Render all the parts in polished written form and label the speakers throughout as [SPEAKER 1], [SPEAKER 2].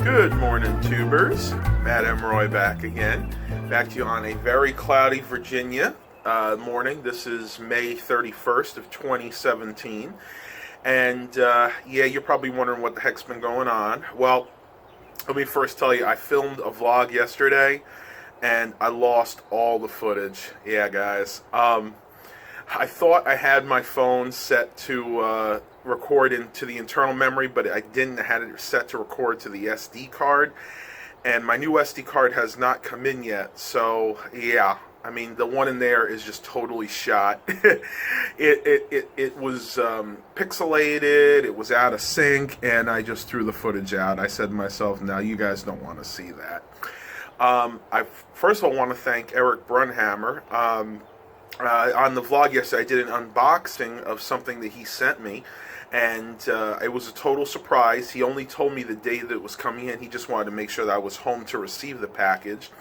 [SPEAKER 1] Good morning, tubers. Matt Emroy back again. Back to you on a very cloudy Virginia morning. This is May 31st of 2017. And yeah, you're probably wondering what the heck's been going on. Well, let me first tell you, I filmed a vlog yesterday and I lost all the footage. Yeah, guys. I thought I had my phone set to record into the internal memory, but I didn't. I had it set to record to the SD card, and my new SD card has not come in yet. So yeah, I mean, the one in there is just totally shot. it was pixelated, it was out of sync, and I just threw the footage out. I said to myself, now you guys don't want to see that. I first of all want to thank Eric Brunhammer. On the vlog yesterday, I did an unboxing of something that he sent me, and it was a total surprise. He only told me the day that it was coming in. He just wanted to make sure that I was home to receive the package.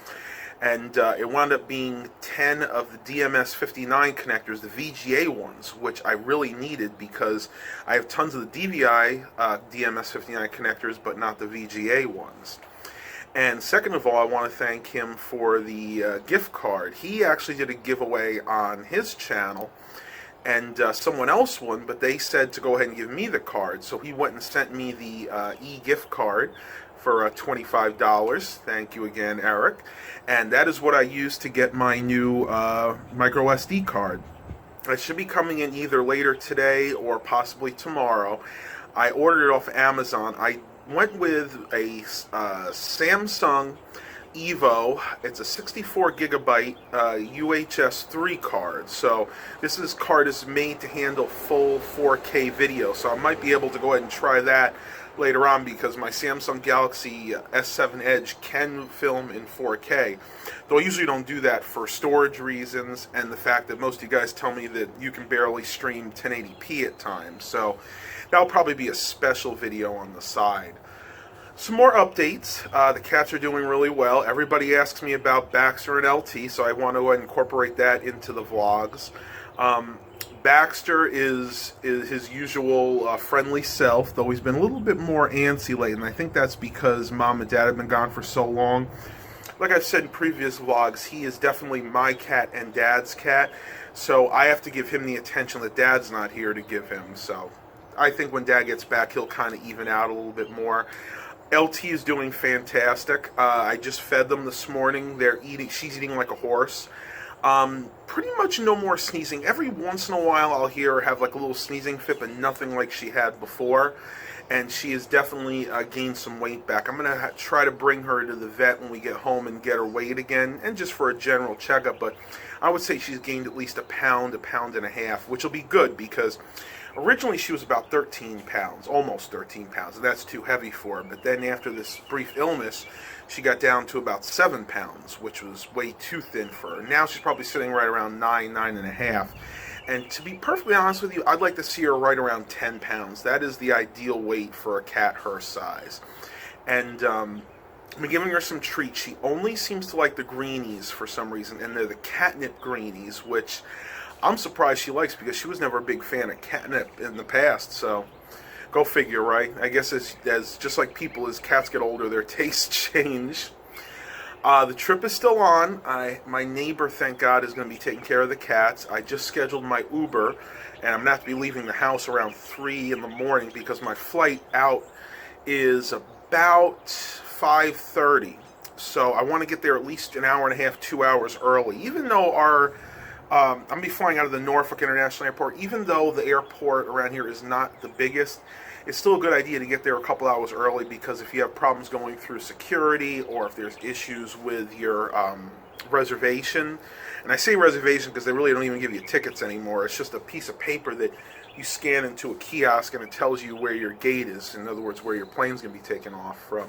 [SPEAKER 1] And it wound up being 10 of the DMS59 connectors, the VGA ones, which I really needed because I have tons of the DVI DMS59 connectors, but not the VGA ones. And second of all, I want to thank him for the gift card. He actually did a giveaway on his channel, and someone else won, but they said to go ahead and give me the card. So he went and sent me the e-gift card for $25. Thank you again, Eric. And that is what I used to get my new micro SD card. It should be coming in either later today or possibly tomorrow. I ordered it off Amazon. I went with a Samsung Evo. It's a 64 gigabyte UHS 3 card. So this card is made to handle full 4K video. So I might be able to go ahead and try that later on because my Samsung Galaxy S7 Edge can film in 4K. Though I usually don't do that for storage reasons and the fact that most of you guys tell me that you can barely stream 1080p at times. So that'll probably be a special video on the side. Some more updates. The cats are doing really well. Everybody asks me about Baxter and LT, so I want to incorporate that into the vlogs. Baxter is his usual friendly self, though he's been a little bit more antsy lately, and I think that's because Mom and Dad have been gone for so long. Like I've said in previous vlogs, he is definitely my cat and Dad's cat, so I have to give him the attention that Dad's not here to give him. So I think when Dad gets back, he'll kind of even out a little bit more. LT is doing fantastic. I just fed them this morning. She's eating like a horse. Pretty much no more sneezing. Every once in a while I'll hear her have like a little sneezing fit, but nothing like she had before. And she has definitely gained some weight back. I'm going to try to bring her to the vet when we get home and get her weighed again, and just for a general checkup. But I would say she's gained at least a pound and a half, which will be good because originally she was about 13 pounds, almost 13 pounds, and that's too heavy for her. But then after this brief illness, she got down to about 7 pounds, which was way too thin for her. Now she's probably sitting right around 9 and a half. And to be perfectly honest with you, I'd like to see her right around 10 pounds. That is the ideal weight for a cat her size. And I'm giving her some treats. She only seems to like the greenies for some reason, and they're the catnip greenies, which I'm surprised she likes because she was never a big fan of catnip in the past. So go figure, right? I guess as just like people, as cats get older, their tastes change. The trip is still on. My neighbor, thank God, is going to be taking care of the cats. I just scheduled my Uber, and I'm going to have to be leaving the house around 3 in the morning because my flight out is about 5:30. So I want to get there at least an hour and a half, 2 hours early. Even though I'm going to be flying out of the Norfolk International Airport. Even though the airport around here is not the biggest, it's still a good idea to get there a couple hours early because if you have problems going through security or if there's issues with your reservation, and I say reservation because they really don't even give you tickets anymore. It's just a piece of paper that you scan into a kiosk and it tells you where your gate is. In other words, where your plane's going to be taken off from.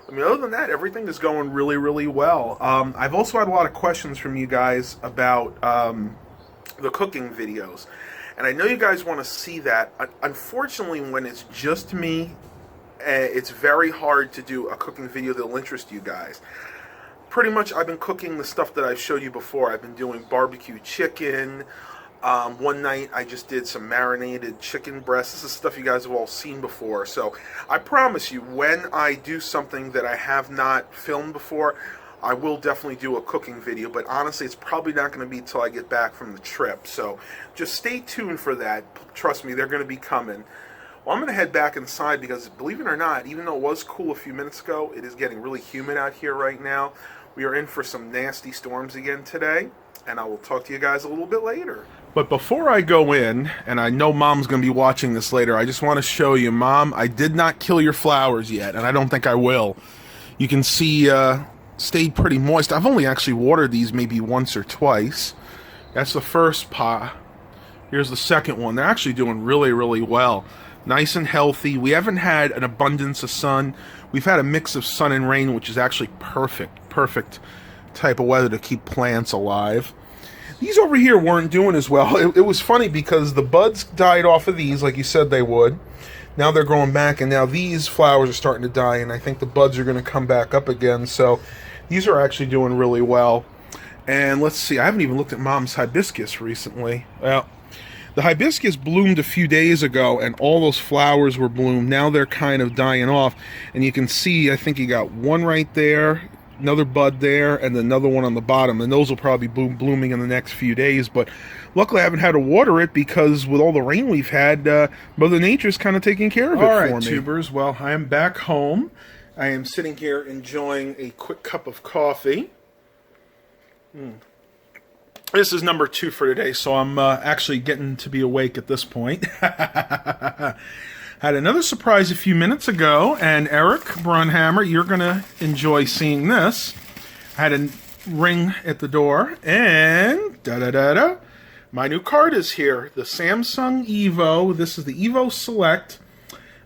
[SPEAKER 1] I mean, other than that, everything is going really, really well. I've also had a lot of questions from you guys about the cooking videos. And I know you guys want to see that. Unfortunately, when it's just me, it's very hard to do a cooking video that will interest you guys. Pretty much, I've been cooking the stuff that I've showed you before. I've been doing barbecue chicken, One night I just did some marinated chicken breast. This is stuff you guys have all seen before. So I promise you, when I do something that I have not filmed before, I will definitely do a cooking video, but honestly, it's probably not going to be until I get back from the trip. So just stay tuned for that. Trust me, they're going to be coming. Well, I'm going to head back inside because, believe it or not, even though it was cool a few minutes ago, it is getting really humid out here right now. We are in for some nasty storms again today, and I will talk to you guys a little bit later. But before I go in, and I know Mom's going to be watching this later, I just want to show you, Mom, I did not kill your flowers yet, and I don't think I will. You can see... stayed pretty moist. I've only actually watered these maybe once or twice. That's the first pot. Here's the second one. They're actually doing really, really well. Nice and healthy. We haven't had an abundance of sun. We've had a mix of sun and rain, which is actually perfect type of weather to keep plants alive. These over here weren't doing as well. It was funny because the buds died off of these like you said they would. Now they're growing back, and now these flowers are starting to die, and I think the buds are going to come back up again. So these are actually doing really well. And let's see, I haven't even looked at Mom's hibiscus recently. Well, the hibiscus bloomed a few days ago, and all those flowers were bloomed. Now they're kind of dying off, and you can see, I think you got one right there, another bud there, and another one on the bottom, and those will probably be blooming in the next few days. But luckily I haven't had to water it because with all the rain we've had, Mother Nature's kind of taking care of it for me. All right, tubers, well, I am back home. I am sitting here enjoying a quick cup of coffee. This is number 2 for today, so I'm actually getting to be awake at this point. Had another surprise a few minutes ago, and Eric Brunhammer, you're going to enjoy seeing this. I had a ring at the door, and my new card is here. The Samsung Evo. This is the Evo Select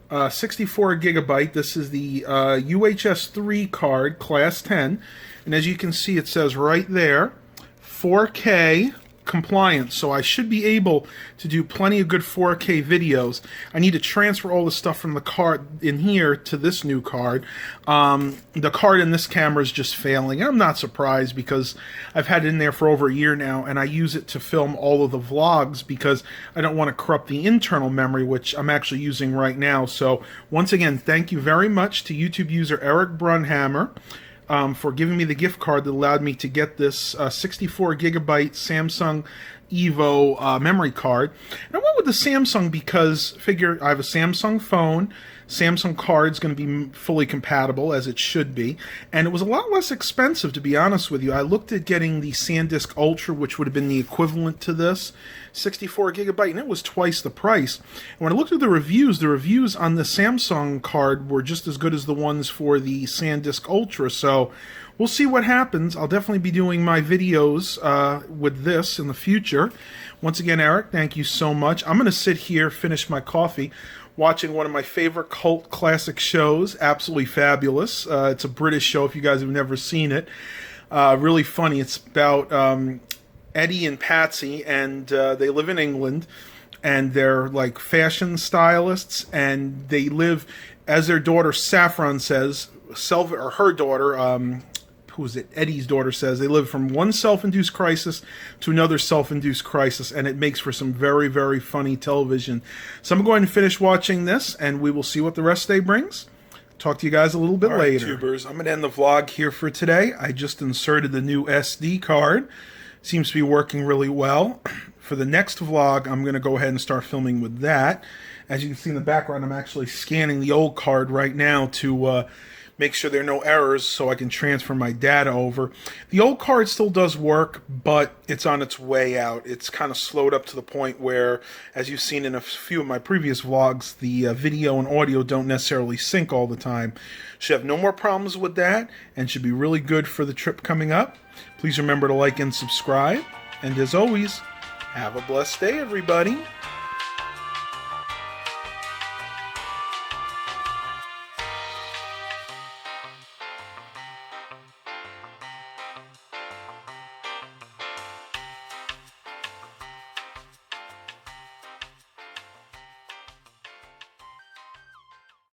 [SPEAKER 1] 64 gigabyte. This is the UHS 3 card, Class 10. And as you can see, it says right there, 4K compliance, so I should be able to do plenty of good 4K videos. I need to transfer all the stuff from the card in here to this new card. The card in this camera is just failing, and I'm not surprised because I've had it in there for over a year now, and I use it to film all of the vlogs because I don't want to corrupt the internal memory, which I'm actually using right now. So once again, thank you very much to YouTube user Eric Brunhammer for giving me the gift card that allowed me to get this 64 gigabyte Samsung Evo memory card. And I went with the Samsung because figure I have a Samsung phone. Samsung card's going to be fully compatible, as it should be. And it was a lot less expensive, to be honest with you. I looked at getting the SanDisk Ultra, which would have been the equivalent to this, 64 gigabyte, and it was twice the price. And when I looked at the reviews on the Samsung card were just as good as the ones for the SanDisk Ultra. So we'll see what happens. I'll definitely be doing my videos with this in the future. Once again, Eric, thank you so much. I'm going to sit here, finish my coffee, watching one of my favorite cult classic shows, absolutely fabulous. It's a British show if you guys have never seen it. Really funny. It's about Eddie and Patsy, and they live in England, and they're like fashion stylists, and they live, as their daughter Saffron says, or her daughter, who is it? Eddie's daughter says, they live from one self-induced crisis to another self-induced crisis, and it makes for some very, very funny television. So I'm going to finish watching this, and we will see what the rest of the day brings. Talk to you guys a little bit later. Tubers, I'm going to end the vlog here for today. I just inserted the new SD card. Seems to be working really well. For the next vlog, I'm going to go ahead and start filming with that. As you can see in the background, I'm actually scanning the old card right now to make sure there are no errors so I can transfer my data over. The old card still does work, but it's on its way out. It's kind of slowed up to the point where, as you've seen in a few of my previous vlogs, the video and audio don't necessarily sync all the time. Should have no more problems with that, and should be really good for the trip coming up. Please remember to like and subscribe, and as always, have a blessed day, everybody.